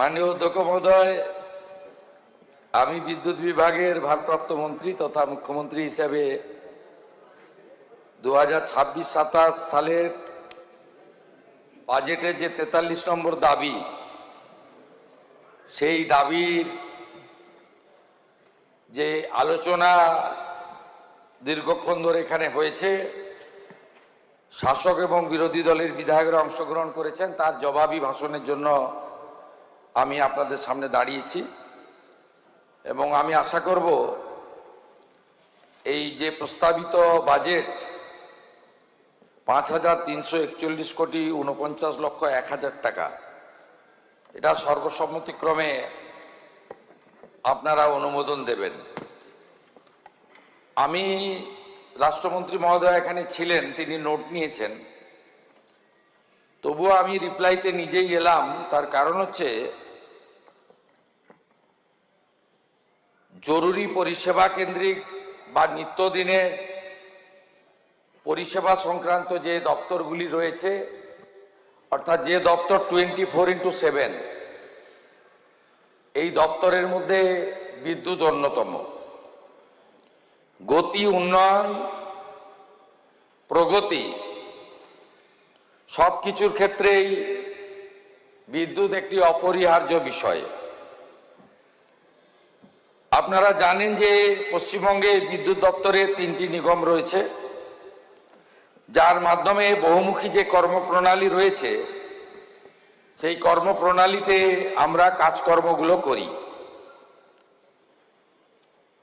মাননীয় অধ্যক্ষ মহোদয়, আমি বিদ্যুৎ বিভাগের ভারপ্রাপ্ত মন্ত্রী তথা মুখ্যমন্ত্রী হিসেবে 2026-27 সালের বাজেটের যে 43 নম্বর দাবি, সেই দাবির যে আলোচনা দীর্ঘক্ষণ ধরে এখানে হয়েছে, শাসক এবং বিরোধী দলের বিধায়করা অংশগ্রহণ করেছেন, তার জবাবি ভাষণের জন্য আমি আপনাদের সামনে দাঁড়িয়েছি এবং আমি আশা করব এই যে প্রস্তাবিত বাজেট 5,341 কোটি 49,01,000 টাকা, এটা সর্বসম্মতিক্রমে আপনারা অনুমোদন দেবেন। আমি রাষ্ট্রমন্ত্রী মহোদয় এখানে ছিলেন, তিনি নোট নিয়েছেন, তবুও আমি রিপ্লাইতে নিজেই এলাম। তার কারণ হচ্ছে জরুরি পরিষেবা কেন্দ্রিক বা নিত্যদিনের পরিষেবা সংক্রান্ত যে দপ্তরগুলি রয়েছে, অর্থাৎ যে দপ্তর 24x7, এই দপ্তরের মধ্যে বিদ্যুৎ অন্যতম। গতি, উন্নয়ন, প্রগতি সব কিছুর ক্ষেত্রেই বিদ্যুৎ একটি অপরিহার্য বিষয়। আপনারা জানেন যে পশ্চিমবঙ্গে বিদ্যুৎ দপ্তরের 3টি নিগম রয়েছে, যার মাধ্যমে বহুমুখী যে কর্মপ্রণালী রয়েছে, সেই কর্মপ্রণালীতে আমরা কাজকর্মগুলো করি।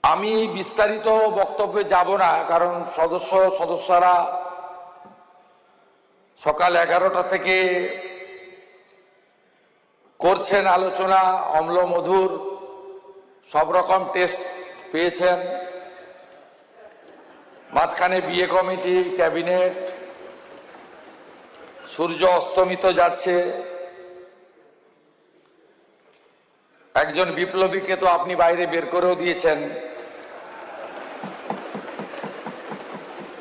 আমি বিস্তারিত বক্তব্যে যাব না, কারণ সদস্যরা সকাল 11টা থেকে করছেন আলোচনা, অম্ল মধুর সব রকম টেস্ট পেয়েছেন। মাঝখানে বিএ কমিটি, ক্যাবিনেট, সূর্য অস্তমিত যাচ্ছে। একজন বিপ্লবীকে তো আপনি বাইরে বের করেও দিয়েছেন।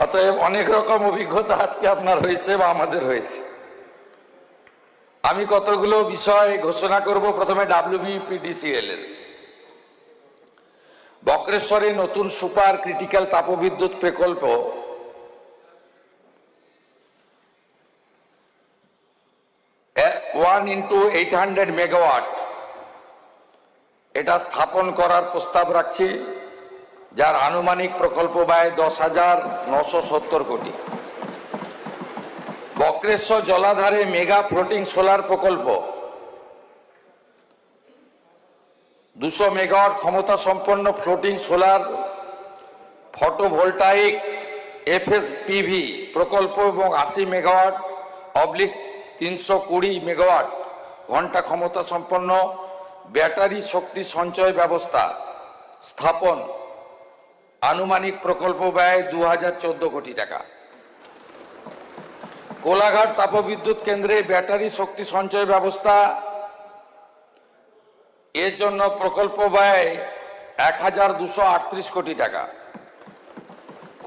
অতএব অনেক রকম অভিজ্ঞতা আজকে আপনার হয়েছে বা আমাদের হয়েছে। আমি কতগুলো বিষয় ঘোষণা করব। প্রথমে WBPDCL এর বক্রেশ্বরে নতুন সুপার ক্রিটিক্যাল তাপবিদ্যুৎ প্রকল্প 1x800 মেগাওয়াট এটা স্থাপন করার প্রস্তাব রাখছি, যার আনুমানিক প্রকল্প ব্যয় 10,970 কোটি। বক্রেশ্বর জলাধারে মেগা ফ্লোটিং সোলার প্রকল্প 200 মেগাওয়াট ক্ষমতা সম্পন্ন ফ্লোটিং সোলার ফটোভোল্টাইক FSPV প্রকল্প এবং 80 মেগাওয়াট অবলিক 320 মেগাওয়াট ঘন্টা ক্ষমতা সম্পন্ন ব্যাটারি শক্তি সঞ্চয় ব্যবস্থা স্থাপন, আনুমানিক প্রকল্প ব্যয় 2014 কোটি টাকা। কোলাঘাট তাপবিদ্যুৎ কেন্দ্রে ব্যাটারি শক্তি সঞ্চয় ব্যবস্থা, এর জন্য প্রকল্প ব্যয় 1,238 কোটি টাকা।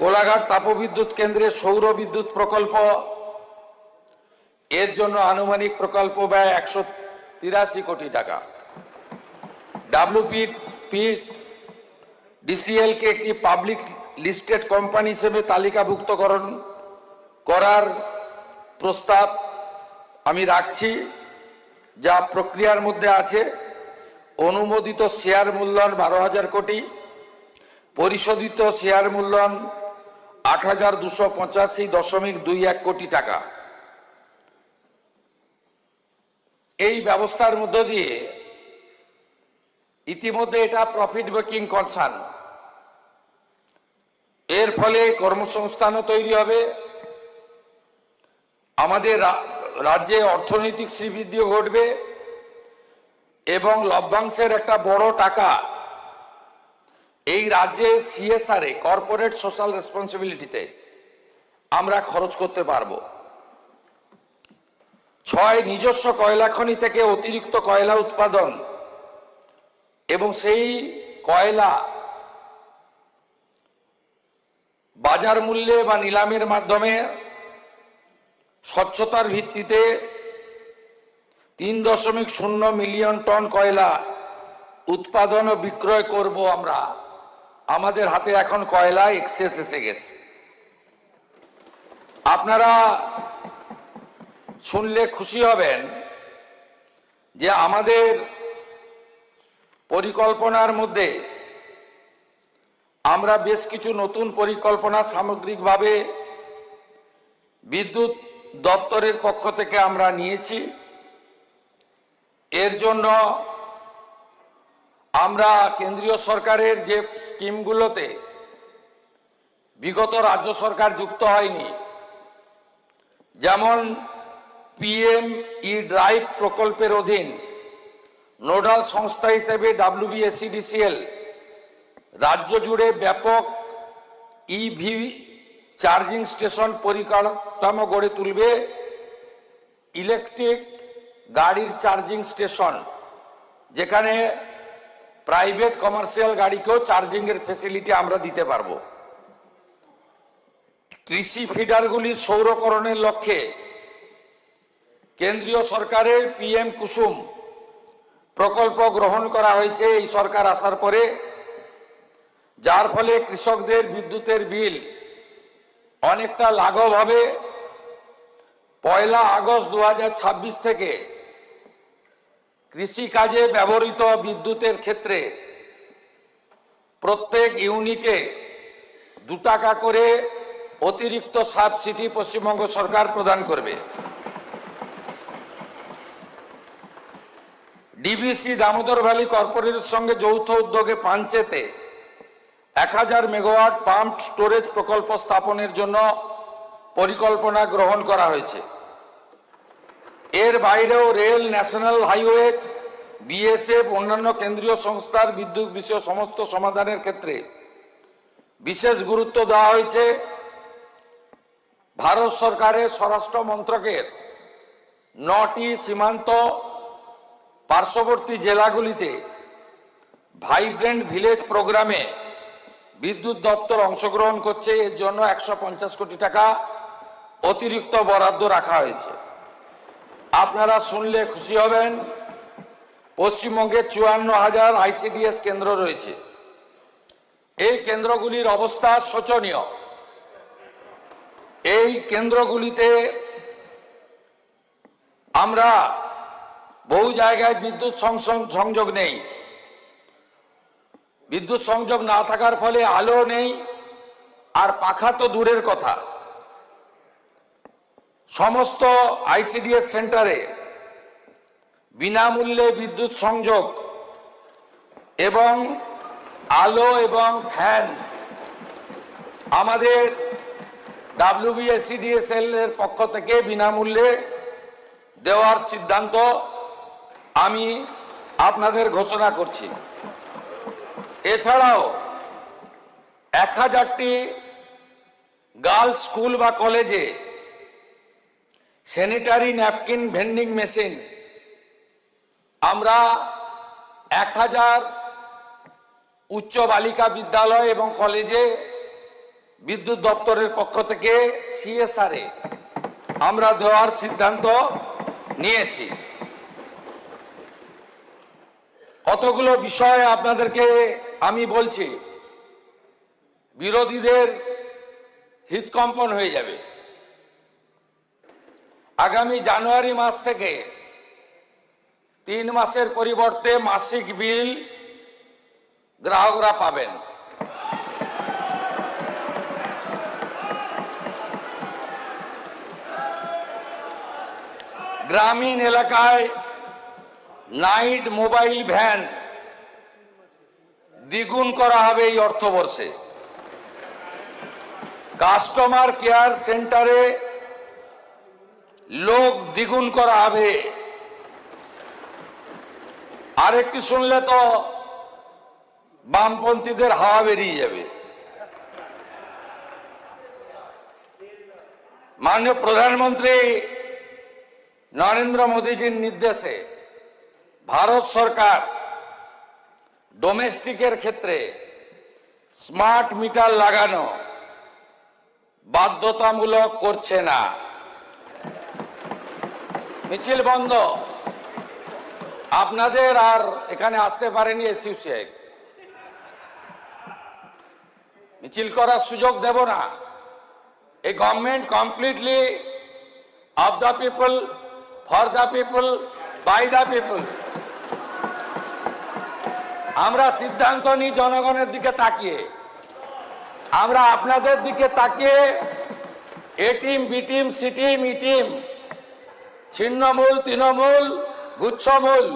কোলাঘাট তাপবিদ্যুৎ কেন্দ্রে সৌর বিদ্যুৎ প্রকল্প, এর জন্য আনুমানিক প্রকল্প ব্যয় 183 কোটি টাকা। WBPDCL কে একটি পাবলিক লিস্টেড কোম্পানি হিসেবে তালিকাভুক্তকরণ করার প্রস্তাব আমি রাখছি, যা প্রক্রিয়ার মধ্যে আছে। অনুমোদিত শেয়ার মূল্যায়ন 12,000 কোটি, পরিশোধিত শেয়ার মূল্যায়ন 8,285.21 কোটি টাকা। এই ব্যবস্থার মধ্য দিয়ে ইতিমধ্যে এটা প্রফিট মেকিং কনসার্ন, এর ফলে কর্মসংস্থানও তৈরি হবে, আমাদের রাজ্যে অর্থনৈতিক শ্রীবৃদ্ধিও ঘটবে এবং লভ্যাংশের একটা বড় টাকা এই রাজ্যে CSR এ কর্পোরেট সোশ্যাল রেসপন্সিবিলিটিতে আমরা খরচ করতে পারবো। 6 নিজস্ব কয়লা খনি থেকে অতিরিক্ত কয়লা উৎপাদন এবং সেই কয়লা বাজার মূল্যে বা নিলামের মাধ্যমে স্বচ্ছতার ভিত্তিতে 3.0 মিলিয়ন টন কয়লা উৎপাদন ও বিক্রয় করব আমরা। আমাদের হাতে এখন কয়লা এক্সেস এসে গেছে। আপনারা শুনলে খুশি হবেন যে আমাদের পরিকল্পনার মধ্যে আমরা বেশ কিছু নতুন পরিকল্পনা সামগ্রিকভাবে বিদ্যুৎ দপ্তরের পক্ষ থেকে আমরা নিয়েছি। এর জন্য আমরা কেন্দ্রীয় সরকারের যে স্কিমগুলোতে বিগত রাজ্য সরকার যুক্ত হয়নি, যেমন পিএম-ই ড্রাইভ প্রকল্পের অধীন নোডাল সংস্থা হিসেবে WBSEDCL রাজ্য জুড়ে ব্যাপক ইভি চার্জিং স্টেশন পরিকাঠামো গড়ে তুলবে। ইলেকট্রিক গাড়ির চার্জিং স্টেশন, যেখানে প্রাইভেট কমার্শিয়াল গাড়িকেও চার্জিং এর ফেসিলিটি আমরা দিতে পারবো। কৃষি ফিডারগুলির সৌরকরণের লক্ষ্যে কেন্দ্রীয় সরকারের PM কুসুম প্রকল্প গ্রহণ করা হয়েছে এই সরকার আসার পরে, যার ফলে কৃষকদের বিদ্যুতের বিল অনেকটা লাঘব হবে। 1 আগস্ট 2026 থেকে কৃষি কাজে ব্যবহৃত বিদ্যুতের ক্ষেত্রে প্রত্যেক ইউনিটে 2 টাকা করে অতিরিক্ত সাবসিডি পশ্চিমবঙ্গ সরকার প্রদান করবে। DVC দামোদর ভ্যালি কর্পোরেশনের সঙ্গে যৌথ উদ্যোগে পাঞ্চেতে 1000 মেগাওয়াট পাম্প স্টোরেজ প্রকল্প স্থাপনের জন্য পরিকল্পনা গ্রহণ করা হয়েছে। এর বাইরেও রেল, ন্যাশনাল হাইওয়েজ, BSF অন্যান্য কেন্দ্রীয় সংস্থার বিদ্যুৎ বিষয় সমস্ত সমাধানের ক্ষেত্রে বিশেষ গুরুত্ব দেওয়া হয়েছে। ভারত সরকারের স্বরাষ্ট্র মন্ত্রকের 9টি সীমান্ত পার্শ্ববর্তী জেলাগুলিতে ভাইব্রেন্ট ভিলেজ প্রোগ্রামে বিদ্যুৎ দপ্তর অংশগ্রহণ করছে। এর জন্য 150 কোটি টাকা অতিরিক্ত বরাদ্দ রাখা হয়েছে। আপনারা শুনলে খুশি হবেন, পশ্চিমবঙ্গে 54,000 ICDS কেন্দ্র রয়েছে। এই কেন্দ্রগুলির অবস্থা শোচনীয়। এই কেন্দ্রগুলিতে আমরা বহু জায়গায় বিদ্যুৎ সংযোগ নেই। বিদ্যুৎ সংযোগ না থাকার ফলে আলো নেই, আর পাখা তো দূরের কথা। সমস্ত ICDS সেন্টারে বিনামূল্যে বিদ্যুৎ সংযোগ এবং আলো এবং ফ্যান আমাদের WBSEDCL এর পক্ষ থেকে বিনামূল্যে দেওয়ার সিদ্ধান্ত আমি আপনাদের ঘোষণা করছি। এছাড়াও 1000টি গার্লস স্কুল বা কলেজে স্যানিটারি ন্যাপকিন ভেন্ডিং মেশিন, আমরা 1000 উচ্চ বালিকা বিদ্যালয় এবং কলেজে বিদ্যুৎ দপ্তরের পক্ষ থেকে CSR এ আমরা দেওয়ার সিদ্ধান্ত নিয়েছি। কতগুলো বিষয় আপনাদেরকে আমি বলছি, বিরোধীদের হৃদকম্পন হয়ে যাবে। আগামী জানুয়ারি মাস থেকে 3 মাসের পরিবর্তে মাসিক বিল গ্রাহকরা পাবেন। গ্রামীণ এলাকায় নাইট মোবাইল ভ্যান দ্বিগুণ করা হবে এই অর্থবর্ষে। কাস্টমার কেয়ার সেন্টারে লোক দ্বিগুণ করা হবে। আরেকটি শুনলে তো বামপন্থীদের হাওয়া বেরিয়ে যাবে। মাননীয় প্রধানমন্ত্রী নরেন্দ্র মোদীজির নির্দেশে ভারত সরকার ডোমেস্টিকের ক্ষেত্রে স্মার্ট মিটার লাগানো বাধ্যতামূলক করছে না। মিছিল বন্ধ। আপনাদের আর এখানে আসতে পারেনি এসইউ শেখ, মিছিল করার সুযোগ দেব না। এই government completely of the people, for the people, by the people. আমরা সিদ্ধান্ত নিই জনগণের দিকে তাকিয়ে, আমরা আপনাদের দিকে তাকিয়ে A team, B team, C team, E team, ছিন্নমূল, তৃণমূল, গুচ্ছমূল,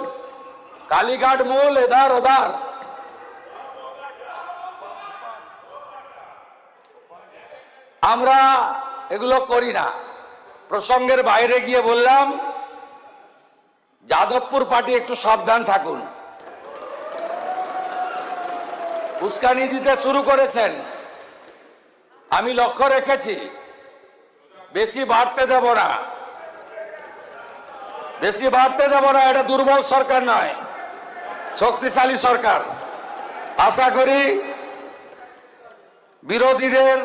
কালীঘাট মূল, এধার ওধার, আমরা এগুলো করি না। প্রসঙ্গের বাইরে গিয়ে বললাম, যাদবপুর পার্টি একটু সাবধান থাকুন, উস্কানি দিতে শুরু করেছেন। আমি লক্ষ্য রেখেছি, বেশি বাড়তে দেব না, বেশি বাড়তে দেব না। এটা দুর্বল সরকার নয়, শক্তিশালী সরকার। আশা করি বিরোধীদের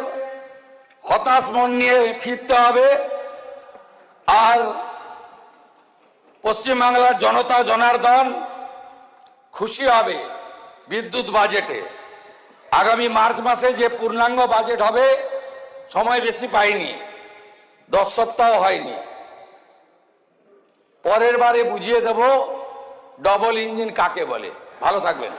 হতাশ মন নিয়ে ফিরতে হবে, আর পশ্চিমবাংলার জনতা জনার্দন খুশি হবে বিদ্যুৎ বাজেটে। আগামী মার্চ মাসে যে পূর্ণাঙ্গ বাজেট হবে, সময় বেশি পাইনি, 10 সপ্তাহ হয়নি। পরের বারে বুঝিয়ে দেব ডবল ইঞ্জিন কাকে বলে। ভালো থাকবেন।